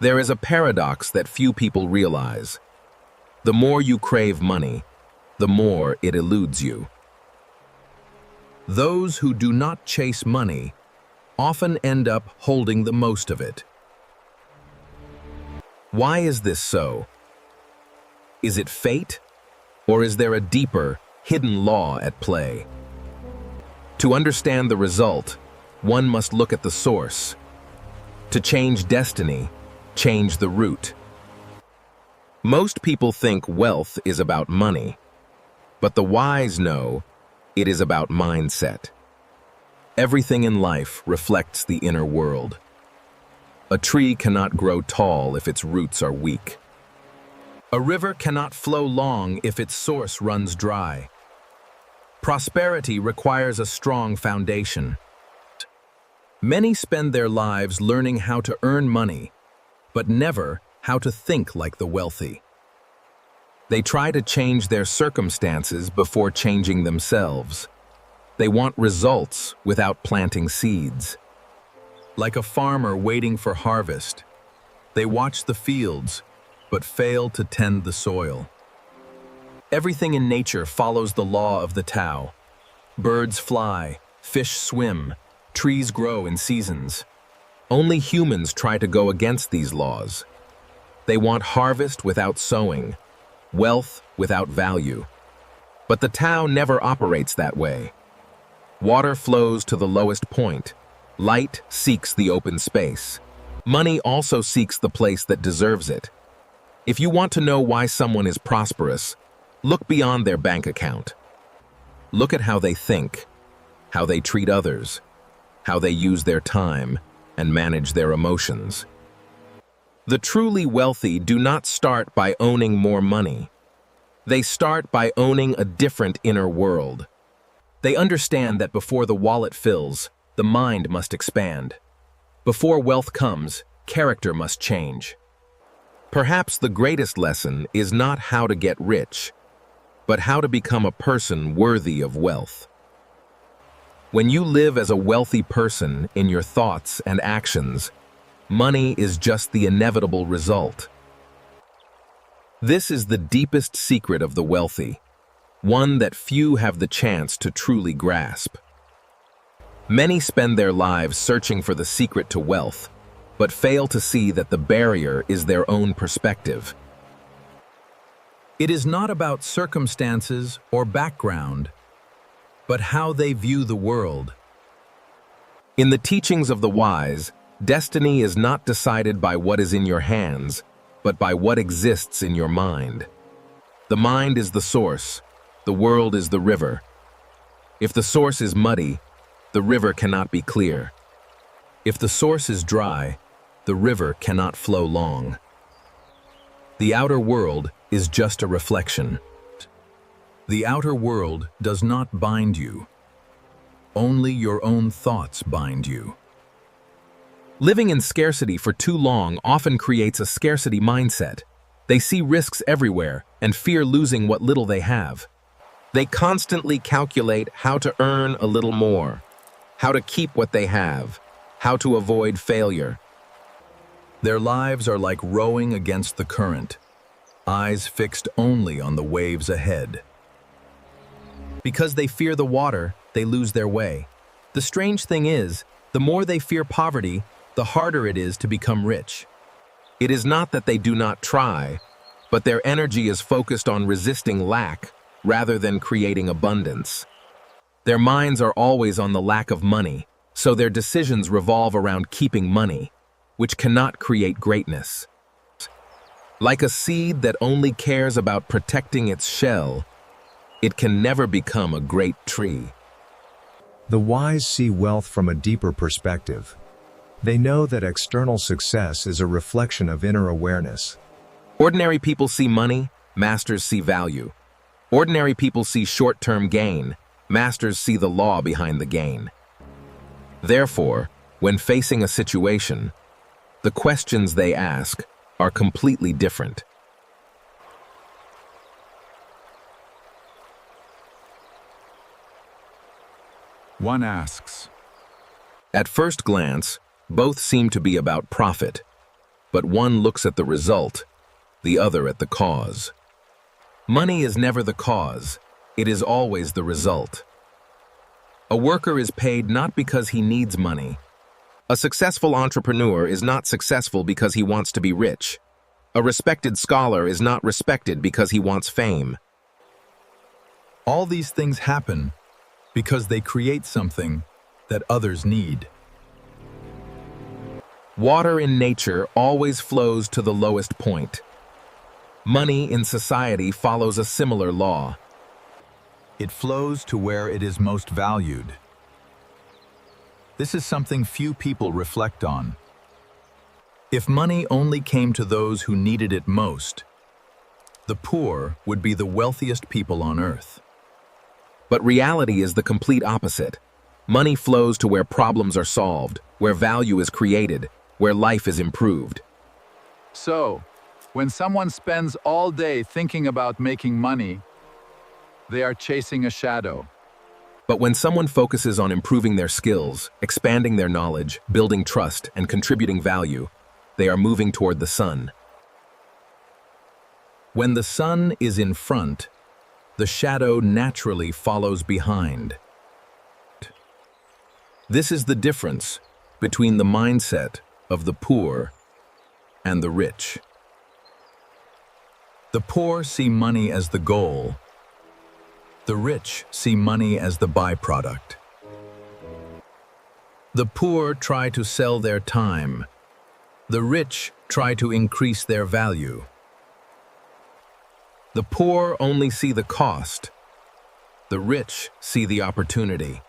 There is a paradox that few people realize. The more you crave money, the more it eludes you. Those who do not chase money often end up holding the most of it. Why is this so? Is it fate, or is there a deeper, hidden law at play? To understand the result, one must look at the source. To change destiny, change the root. Most people think wealth is about money, but the wise know it is about mindset. Everything in life reflects the inner world. A tree cannot grow tall if its roots are weak. A river cannot flow long if its source runs dry. Prosperity requires a strong foundation. Many spend their lives learning how to earn money, but never how to think like the wealthy. They try to change their circumstances before changing themselves. They want results without planting seeds. Like a farmer waiting for harvest, they watch the fields, but fail to tend the soil. Everything in nature follows the law of the Tao. Birds fly, fish swim, trees grow in seasons. Only humans try to go against these laws. They want harvest without sowing, wealth without value. But the Tao never operates that way. Water flows to the lowest point. Light seeks the open space. Money also seeks the place that deserves it. If you want to know why someone is prosperous, look beyond their bank account. Look at how they think, how they treat others, how they use their time and manage their emotions. The truly wealthy do not start by owning more money. They start by owning a different inner world. They understand that before the wallet fills, the mind must expand. Before wealth comes, character must change. Perhaps the greatest lesson is not how to get rich, but how to become a person worthy of wealth. When you live as a wealthy person in your thoughts and actions, money is just the inevitable result. This is the deepest secret of the wealthy, one that few have the chance to truly grasp. Many spend their lives searching for the secret to wealth, but fail to see that the barrier is their own perspective. It is not about circumstances or background, but how they view the world. In the teachings of the wise, destiny is not decided by what is in your hands, but by what exists in your mind. The mind is the source, the world is the river. If the source is muddy, the river cannot be clear. If the source is dry, the river cannot flow long. The outer world is just a reflection. The outer world does not bind you. Only your own thoughts bind you. Living in scarcity for too long often creates a scarcity mindset. They see risks everywhere and fear losing what little they have. They constantly calculate how to earn a little more, how to keep what they have, how to avoid failure. Their lives are like rowing against the current, eyes fixed only on the waves ahead. Because they fear the water, they lose their way. The strange thing is, the more they fear poverty, the harder it is to become rich. It is not that they do not try, but their energy is focused on resisting lack rather than creating abundance. Their minds are always on the lack of money, so their decisions revolve around keeping money, which cannot create greatness. Like a seed that only cares about protecting its shell, it can never become a great tree. The wise see wealth from a deeper perspective. They know that external success is a reflection of inner awareness. Ordinary people see money, masters see value. Ordinary people see short-term gain, masters see the law behind the gain. Therefore, when facing a situation, the questions they ask are completely different. One asks. At first glance, both seem to be about profit. but one looks at the result, the other at the cause. Money is never the cause, it is always the result. A worker is paid not because he needs money. A successful entrepreneur is not successful because he wants to be rich. A respected scholar is not respected because he wants fame. All these things happen because they create something that others need. Water in nature always flows to the lowest point. Money in society follows a similar law. It flows to where it is most valued. This is something few people reflect on. If money only came to those who needed it most, the poor would be the wealthiest people on earth. But reality is the complete opposite. Money flows to where problems are solved, where value is created, where life is improved. So, when someone spends all day thinking about making money, they are chasing a shadow. But when someone focuses on improving their skills, expanding their knowledge, building trust, and contributing value, they are moving toward the sun. When the sun is in front, the shadow naturally follows behind. This is the difference between the mindset of the poor and the rich. The poor see money as the goal. The rich see money as the byproduct. The poor try to sell their time. The rich try to increase their value. The poor only see the cost. The rich see the opportunity.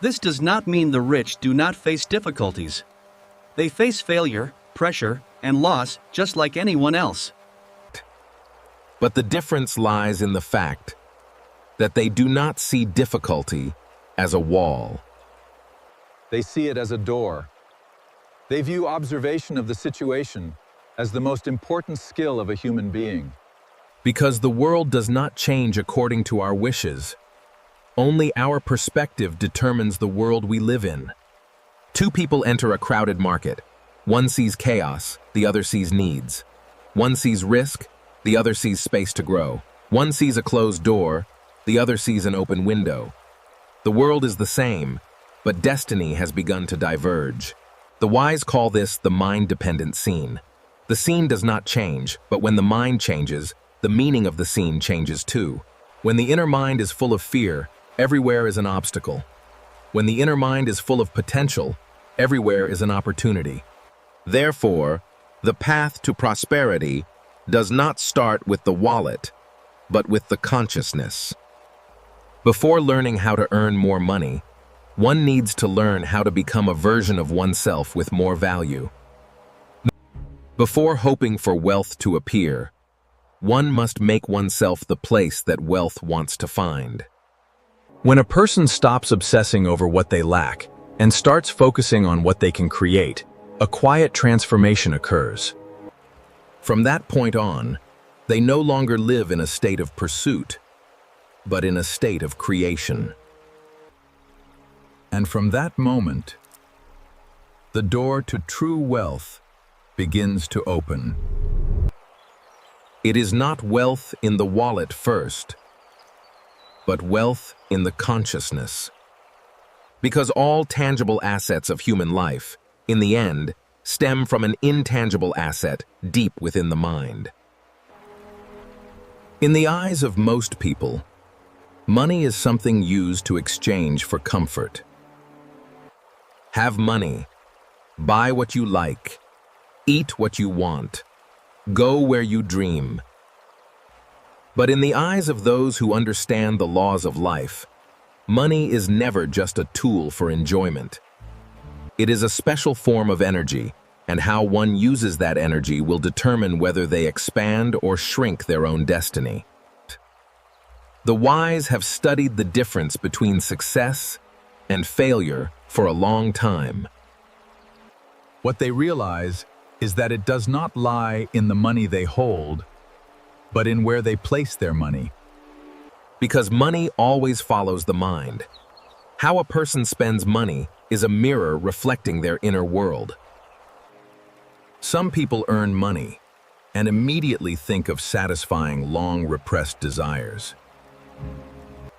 This does not mean the rich do not face difficulties. They face failure, pressure, and loss just like anyone else. But the difference lies in the fact that they do not see difficulty as a wall. They see it as a door. They view observation of the situation as the most important skill of a human being. Because the world does not change according to our wishes. Only our perspective determines the world we live in. Two people enter a crowded market. One sees chaos, the other sees needs. One sees risk, the other sees space to grow. One sees a closed door, the other sees an open window. The world is the same, but destiny has begun to diverge. The wise call this the mind-dependent scene. The scene does not change, but when the mind changes, the meaning of the scene changes too. When the inner mind is full of fear, everywhere is an obstacle. When the inner mind is full of potential, everywhere is an opportunity. Therefore, the path to prosperity does not start with the wallet, but with the consciousness. Before learning how to earn more money, one needs to learn how to become a version of oneself with more value. Before hoping for wealth to appear, one must make oneself the place that wealth wants to find. When a person stops obsessing over what they lack and starts focusing on what they can create, a quiet transformation occurs. From that point on, they no longer live in a state of pursuit, but in a state of creation. And from that moment, the door to true wealth begins to open. It is not wealth in the wallet first, but wealth in the consciousness. Because all tangible assets of human life, in the end, stem from an intangible asset deep within the mind. In the eyes of most people, money is something used to exchange for comfort. Have money, buy what you like, eat what you want, go where you dream. But in the eyes of those who understand the laws of life, money is never just a tool for enjoyment. It is a special form of energy, and how one uses that energy will determine whether they expand or shrink their own destiny. The wise have studied the difference between success and failure for a long time. What they realize is that it does not lie in the money they hold, but in where they place their money. Because money always follows the mind. How a person spends money is a mirror reflecting their inner world. Some people earn money and immediately think of satisfying long repressed desires.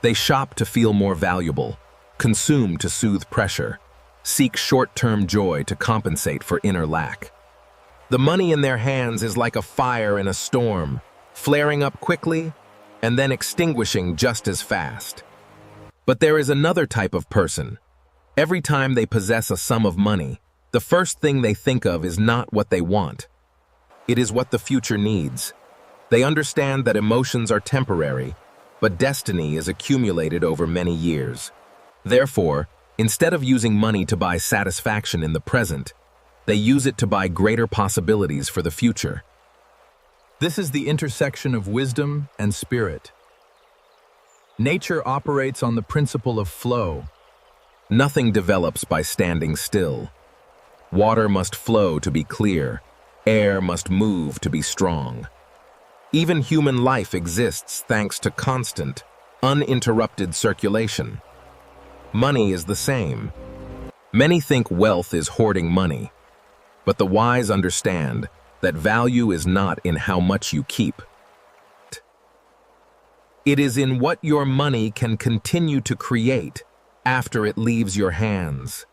They shop to feel more valuable, consume to soothe pressure, seek short-term joy to compensate for inner lack. The money in their hands is like a fire in a storm, flaring up quickly and then extinguishing just as fast. But there is another type of person. Every time they possess a sum of money, the first thing they think of is not what they want. It is what the future needs. They understand that emotions are temporary, but destiny is accumulated over many years. Therefore, instead of using money to buy satisfaction in the present, they use it to buy greater possibilities for the future. This is the intersection of wisdom and spirit. Nature operates on the principle of flow. Nothing develops by standing still. Water must flow to be clear. Air must move to be strong. Even human life exists thanks to constant, uninterrupted circulation. Money is the same. Many think wealth is hoarding money, but the wise understand that value is not in how much you keep. It is in what your money can continue to create after it leaves your hands.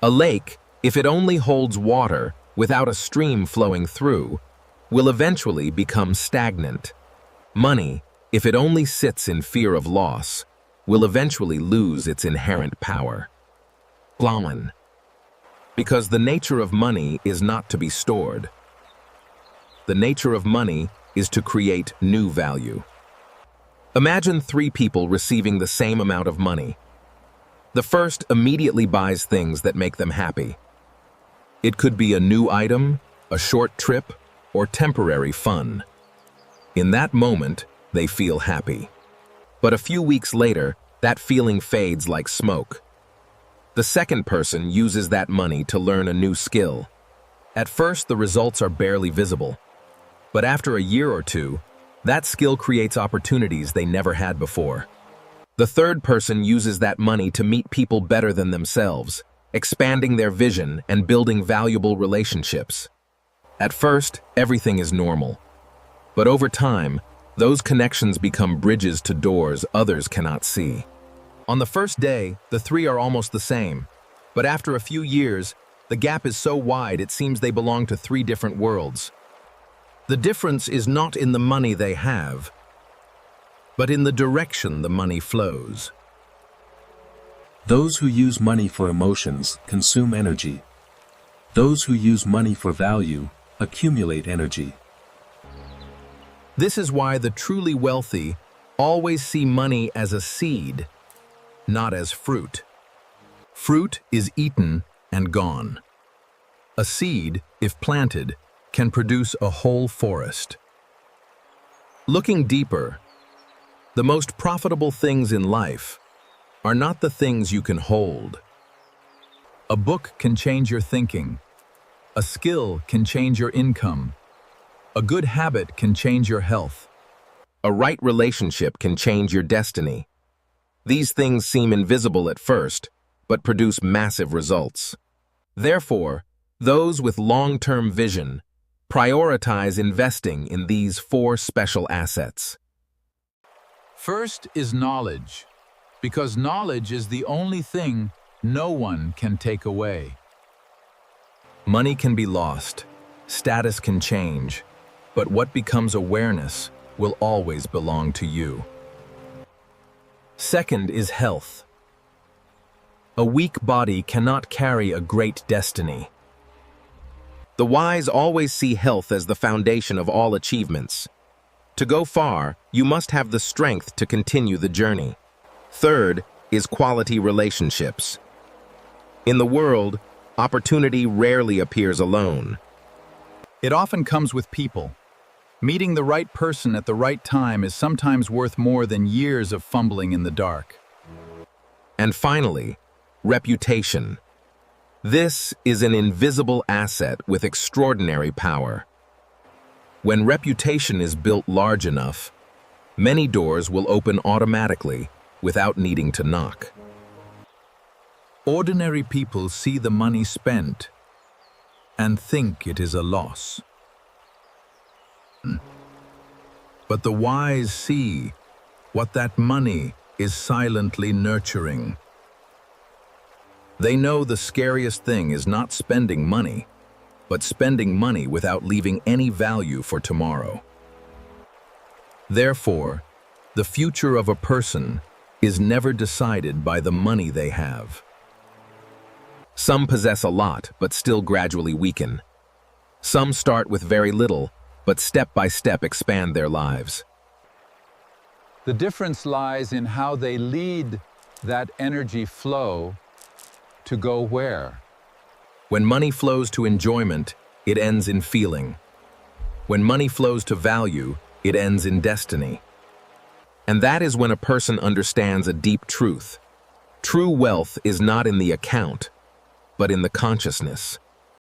A lake, if it only holds water without a stream flowing through, will eventually become stagnant. Money, if it only sits in fear of loss, will eventually lose its inherent power. Blauen. Because the nature of money is not to be stored. The nature of money is to create new value. Imagine three people receiving the same amount of money. The first immediately buys things that make them happy. It could be a new item, a short trip, or temporary fun. In that moment, they feel happy. But a few weeks later, that feeling fades like smoke. The second person uses that money to learn a new skill. At first, the results are barely visible. But after a year or two, that skill creates opportunities they never had before. The third person uses that money to meet people better than themselves, expanding their vision and building valuable relationships. At first, everything is normal. But over time, those connections become bridges to doors others cannot see. On the first day, the three are almost the same. But after a few years, the gap is so wide it seems they belong to three different worlds. The difference is not in the money they have, but in the direction the money flows. Those who use money for emotions consume energy. Those who use money for value accumulate energy. This is why the truly wealthy always see money as a seed, not as fruit. Fruit is eaten and gone. A seed, if planted, can produce a whole forest. Looking deeper, the most profitable things in life are not the things you can hold. A book can change your thinking. A skill can change your income. A good habit can change your health. A right relationship can change your destiny. These things seem invisible at first, but produce massive results. Therefore, those with long-term vision prioritize investing in these four special assets. First is knowledge, because knowledge is the only thing no one can take away. Money can be lost, status can change, but what becomes awareness will always belong to you. Second is health. A weak body cannot carry a great destiny. The wise always see health as the foundation of all achievements. To go far, you must have the strength to continue the journey. Third is quality relationships. In the world, opportunity rarely appears alone. It often comes with people. Meeting the right person at the right time is sometimes worth more than years of fumbling in the dark. And finally, reputation. This is an invisible asset with extraordinary power. When reputation is built large enough, many doors will open automatically without needing to knock. Ordinary people see the money spent, and think it is a loss. But the wise see what that money is silently nurturing. They know the scariest thing is not spending money, but spending money without leaving any value for tomorrow. Therefore, the future of a person is never decided by the money they have. Some possess a lot, but still gradually weaken. Some start with very little, but step by step expand their lives. The difference lies in how they lead that energy flow to go where. When money flows to enjoyment, it ends in feeling. When money flows to value, it ends in destiny. And that is when a person understands a deep truth. True wealth is not in the account, but in the consciousness.